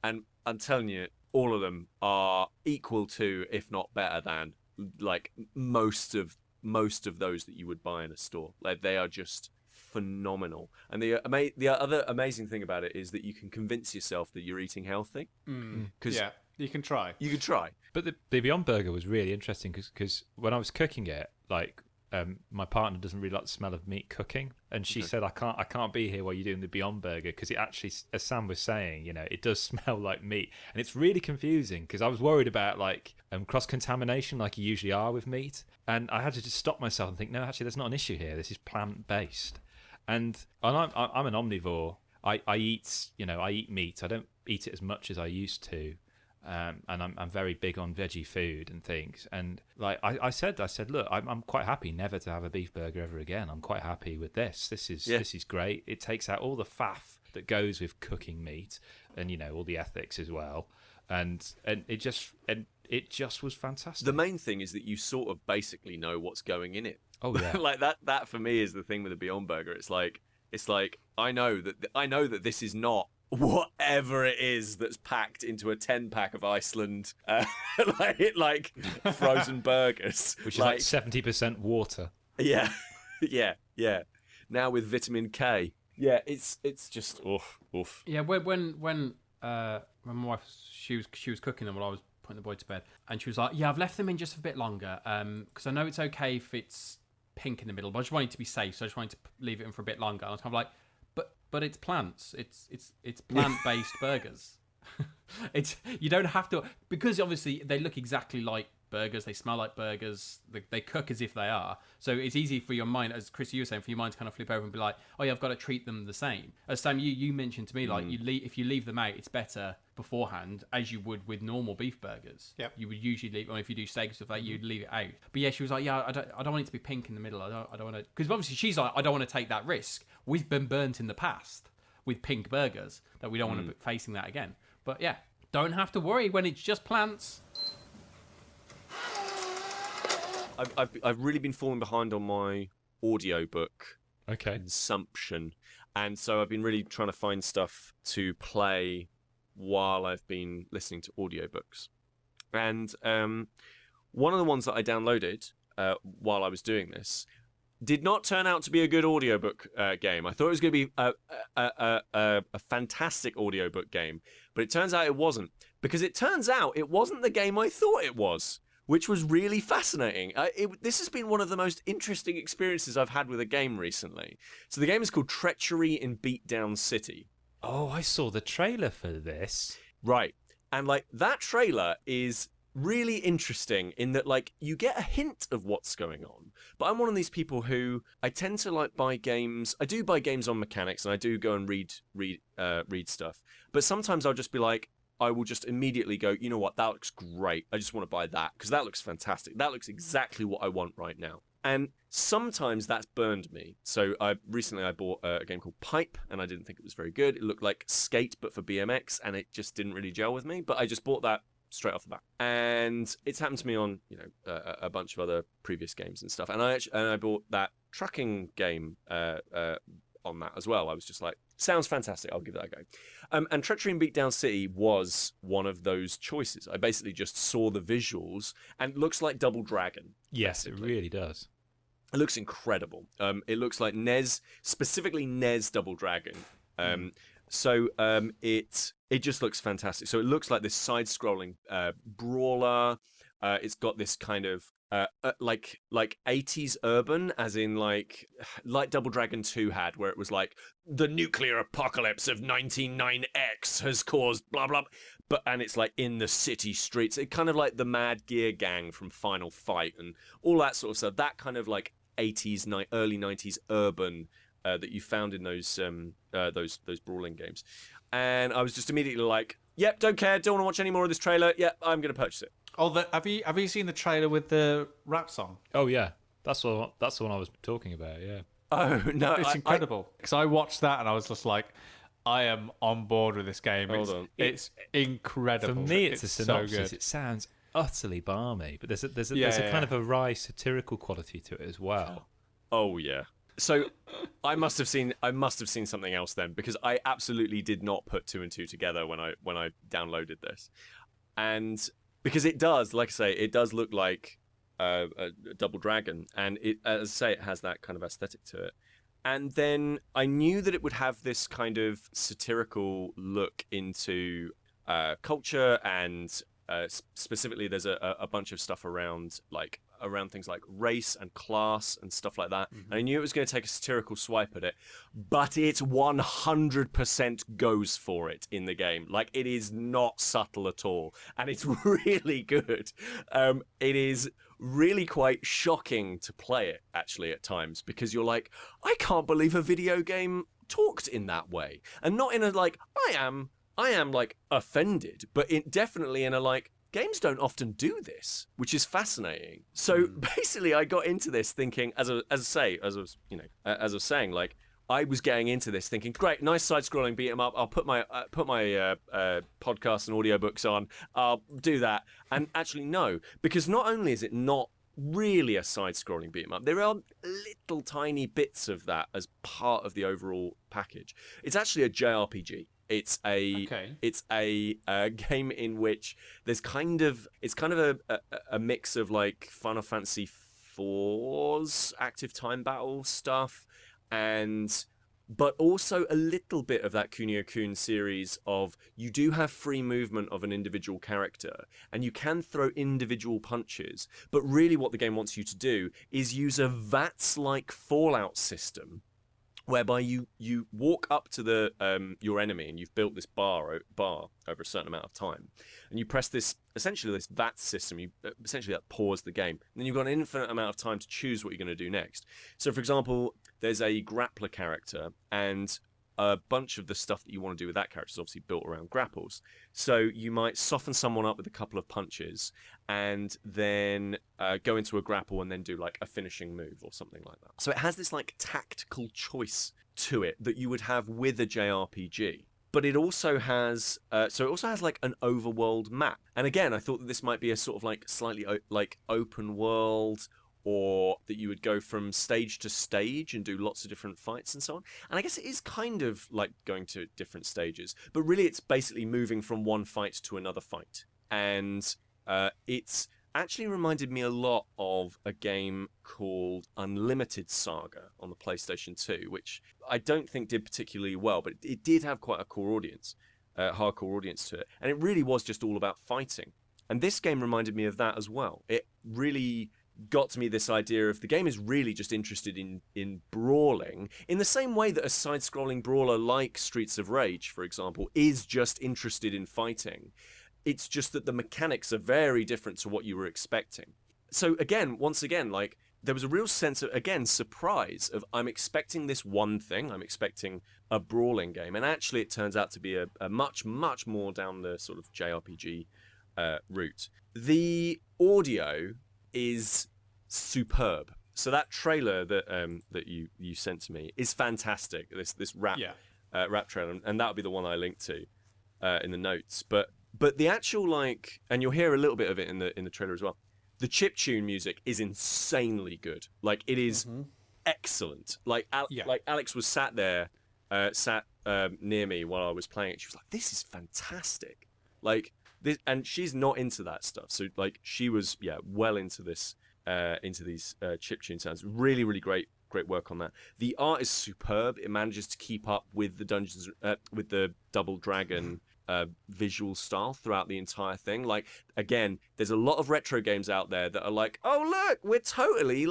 and I'm telling you, all of them are equal to, if not better than, like most of those that you would buy in a store. Like they are just phenomenal. And the other amazing thing about it is that you can convince yourself that you're eating healthy. Because you can try. You can try. But the Beyond Burger was really interesting because when I was cooking it, like my partner doesn't really like the smell of meat cooking, and she said I can't be here while you're doing the Beyond Burger because it actually, as Sam was saying, it does smell like meat, and it's really confusing because I was worried about like cross contamination like you usually are with meat, and I had to just stop myself and think, no, actually, there's not an issue here. This is plant based, and I'm an omnivore. I eat meat. I don't eat it as much as I used to. And I'm very big on veggie food and things. And like I said, look, I'm quite happy never to have a beef burger ever again. I'm quite happy with this. This is great. It takes out all the faff that goes with cooking meat, and all the ethics as well. And it just was fantastic. The main thing is that you sort of basically know what's going in it. Oh yeah, like that for me is the thing with the Beyond Burger. It's like I know that this is not whatever it is that's packed into a 10-pack of Iceland like frozen burgers, which is like 70% water. Yeah. Now with vitamin K. Yeah, it's just oof. Yeah, when my wife she was cooking them while I was putting the boy to bed, and she was like, "Yeah, I've left them in just a bit longer because I know it's okay if it's pink in the middle, but I just wanted to be safe, so I just wanted to leave it in for a bit longer." And I was kind of like, But it's plants. It's plant-based burgers. You don't have to, because obviously they look exactly like burgers. They smell like burgers. They cook as if they are. So it's easy for your mind, as Kris, you were saying, for your mind to kind of flip over and be like, oh yeah, I've got to treat them the same. As Sam, you mentioned to me, like if you leave them out, it's better beforehand, as you would with normal beef burgers. Yep. You would usually leave, or if you do steak stuff like you'd leave it out. But yeah, she was like, yeah, I don't want it to be pink in the middle. I don't want to, because obviously she's like, I don't want to take that risk. We've been burnt in the past with pink burgers that we don't want to be facing that again. But yeah, don't have to worry when it's just plants. I've really been falling behind on my audiobook consumption, and so I've been really trying to find stuff to play while I've been listening to audiobooks. And one of the ones that I downloaded while I was doing this did not turn out to be a good audiobook game. I thought it was going to be a fantastic audiobook game, but it turns out it wasn't, because it turns out it wasn't the game I thought it was, which was really fascinating. This has been one of the most interesting experiences I've had with a game recently. So the game is called Treachery in Beatdown City. Oh, I saw the trailer for this. Right. And like that trailer is really interesting in that like you get a hint of what's going on. But I'm one of these people who I tend to like buy games. I do buy games on mechanics, and I do go and read stuff. But sometimes I'll just be like, I will just immediately go, you know what, that looks great. I just want to buy that because that looks fantastic. That looks exactly what I want right now. And sometimes that's burned me. So recently I bought a game called Pipe, and I didn't think it was very good. It looked like Skate, but for BMX, and it just didn't really gel with me. But I just bought that straight off the bat. And it's happened to me on a bunch of other previous games and stuff. And I bought that trucking game on that as well. I was just like, sounds fantastic, I'll give that a go. And Treachery in Beatdown City was one of those choices. I basically just saw the visuals, and it looks like Double Dragon. Yes, basically. It really does. It looks incredible. It looks like NES, specifically NES Double Dragon. So it just looks fantastic. So it looks like this side-scrolling brawler. It's got this kind of like 80s urban, as in like Double Dragon 2 had, where it was like the nuclear apocalypse of 199X has caused blah blah, and it's like in the city streets. It kind of like the Mad Gear Gang from Final Fight and all that sort of stuff. That kind of like 80s, early 90s urban that you found in those brawling games. And I was just immediately like, yep, don't care, don't want to watch any more of this trailer. Yep, I'm going to purchase it. Oh, have you seen the trailer with the rap song? Oh yeah, that's the one I was talking about. Yeah. Oh no, it's incredible. Because I watched that and I was just like, I am on board with this game. It's incredible. For me, it's a synopsis. So good. It sounds utterly balmy, but there's a kind of a wry satirical quality to it as well. Oh yeah. So I must have seen something else then, because I absolutely did not put two and two together when I downloaded this. and because it does, like I say, it does look like a double dragon, and it, as I say, it has that kind of aesthetic to it. And then I knew that it would have this kind of satirical look into culture, and specifically there's a bunch of stuff around things like race and class and stuff like that. And I knew it was going to take a satirical swipe at it, but it 100% goes for it in the game. Like, it is not subtle at all, and it's really good. It is really quite shocking to play it, actually, at times, because you're like, I can't believe a video game talked in that way. And not in a, like, I am like, offended, but definitely in a, like, games don't often do this, which is fascinating. So basically, I got into this thinking, as I was saying, like, I was getting into this thinking, great, nice side-scrolling beat 'em up. I'll put my podcasts and audiobooks on. I'll do that. And actually, no, because not only is it not really a side-scrolling beat 'em up, there are little tiny bits of that as part of the overall package. It's actually a JRPG. It's a game in which there's kind of a mix of like Final Fantasy IV's active time battle stuff, but also a little bit of that Kunio-kun series of, you do have free movement of an individual character, and you can throw individual punches, but really what the game wants you to do is use a VATS-like Fallout system, whereby you walk up to the your enemy, and you've built this bar over a certain amount of time, and you press this VATS system. You essentially that pause the game, and then you've got an infinite amount of time to choose what you're going to do next. So, for example, there's a grappler character, and a bunch of the stuff that you want to do with that character is obviously built around grapples. So you might soften someone up with a couple of punches, and then go into a grapple and then do like a finishing move or something like that. So it has this like tactical choice to it that you would have with a JRPG. But it also has, like an overworld map. And again, I thought that this might be a sort of like slightly like open world, or that you would go from stage to stage and do lots of different fights and so on. And I guess it is kind of like going to different stages, but really it's basically moving from one fight to another fight. And it's actually reminded me a lot of a game called Unlimited Saga on the PlayStation 2, which I don't think did particularly well, but it did have quite a core audience, hardcore audience to it. And it really was just all about fighting. And this game reminded me of that as well. It really got to me this idea of the game is really just interested in brawling, in the same way that a side-scrolling brawler like Streets of Rage, for example, is just interested in fighting. It's just that the mechanics are very different to what you were expecting. So again, once again, like, there was a real sense of, again, surprise of, I'm expecting this one thing, I'm expecting a brawling game, and actually it turns out to be a much, much more down the sort of JRPG route. The audio is superb. So that trailer that you sent to me is fantastic. This rap trailer, and that'll be the one I link to in the notes. But the actual, like, and you'll hear a little bit of it in the trailer as well. The chiptune music is insanely good. Like, it is excellent. Like Alex was sat near me while I was playing it. She was like, "This is fantastic." Like, this, and she's not into that stuff. So like, she was well into this, into these chiptune sounds. Really, really great work on that. The art is superb. It manages to keep up with the Dungeons with the Double Dragon visual style throughout the entire thing. Like, again, there's a lot of retro games out there that are like, oh look, it totally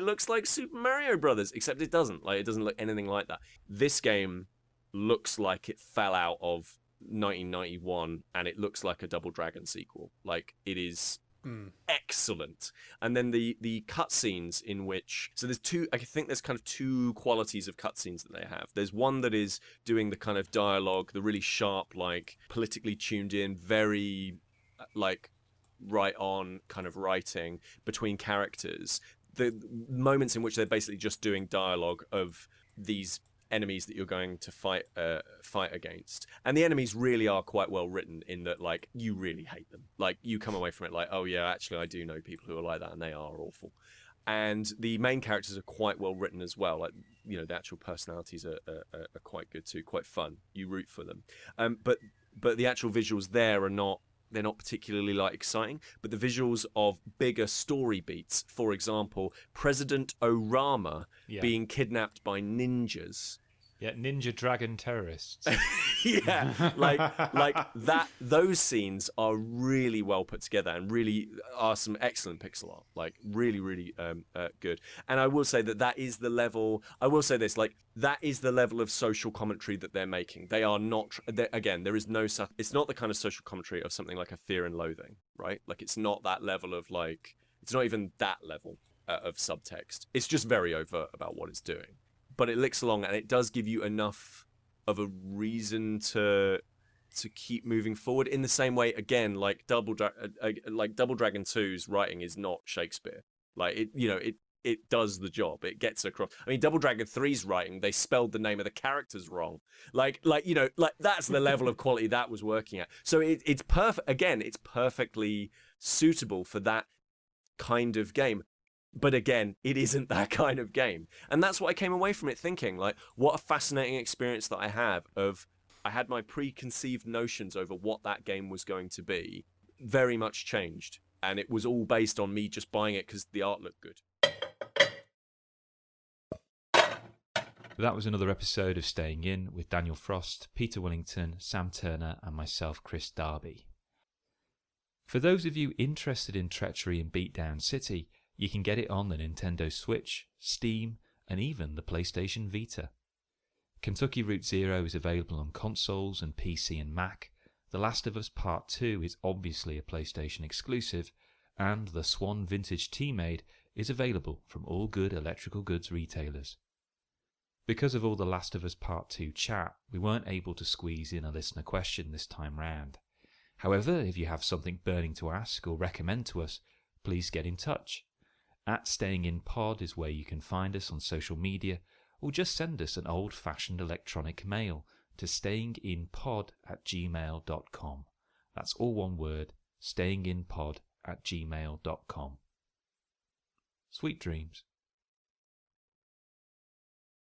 looks like Super Mario Brothers, except it doesn't. Like, it doesn't look anything like that. This game looks like it fell out of 1991, and it looks like a Double Dragon sequel. Like, it is excellent. And then the cutscenes in which, so there's kind of two qualities of cutscenes that they have. There's one that is doing the kind of dialogue, the really sharp, like, politically tuned in, very like right on kind of writing between characters. The moments in which they're basically just doing dialogue of these enemies that you're going to fight against, and the enemies really are quite well written, in that, like, you really hate them. Like, you come away from it like, oh yeah, actually I do know people who are like that, and they are awful. And the main characters are quite well written as well. Like, you know, the actual personalities are quite good too, quite fun. You root for them. But the actual visuals there are not they're not particularly like exciting, but the visuals of bigger story beats, for example, President Orama being kidnapped by ninjas. Yeah, ninja dragon terrorists. Yeah, like that. Those scenes are really well put together and really are some excellent pixel art. Like really, really good. And I will say that is the level. I will say this, like that is the level of social commentary that they're making. They are not. Again, there is no. It's not the kind of social commentary of something like a Fear and Loathing, right? Like it's not that level of like. It's not even that level of subtext. It's just very overt about what it's doing. But it licks along, and it does give you enough of a reason to keep moving forward. In the same way, again, like Double Dragon 2's writing is not Shakespeare. Like it does the job. It gets across. I mean, Double Dragon 3's writing, they spelled the name of the characters wrong. Like that's the level of quality that was working at. So it's perfect. Again, it's perfectly suitable for that kind of game. But again, it isn't that kind of game. And that's what I came away from it thinking, like, what a fascinating experience that I had my preconceived notions over what that game was going to be very much changed. And it was all based on me just buying it because the art looked good. That was another episode of Staying In with Daniel Frost, Peter Willington, Sam Turner and myself, Kris Darby. For those of you interested in Treachery and Beatdown City, you can get it on the Nintendo Switch, Steam, and even the PlayStation Vita. Kentucky Route Zero is available on consoles and PC and Mac. The Last of Us Part 2 is obviously a PlayStation exclusive, and the Swan Vintage Teamade is available from all good electrical goods retailers. Because of all the Last of Us Part 2 chat, we weren't able to squeeze in a listener question this time round. However, if you have something burning to ask or recommend to us, please get in touch. @StayingInPod is where you can find us on social media, or just send us an old-fashioned electronic mail to stayinginpod@gmail.com. That's all one word, stayinginpod@gmail.com. Sweet dreams.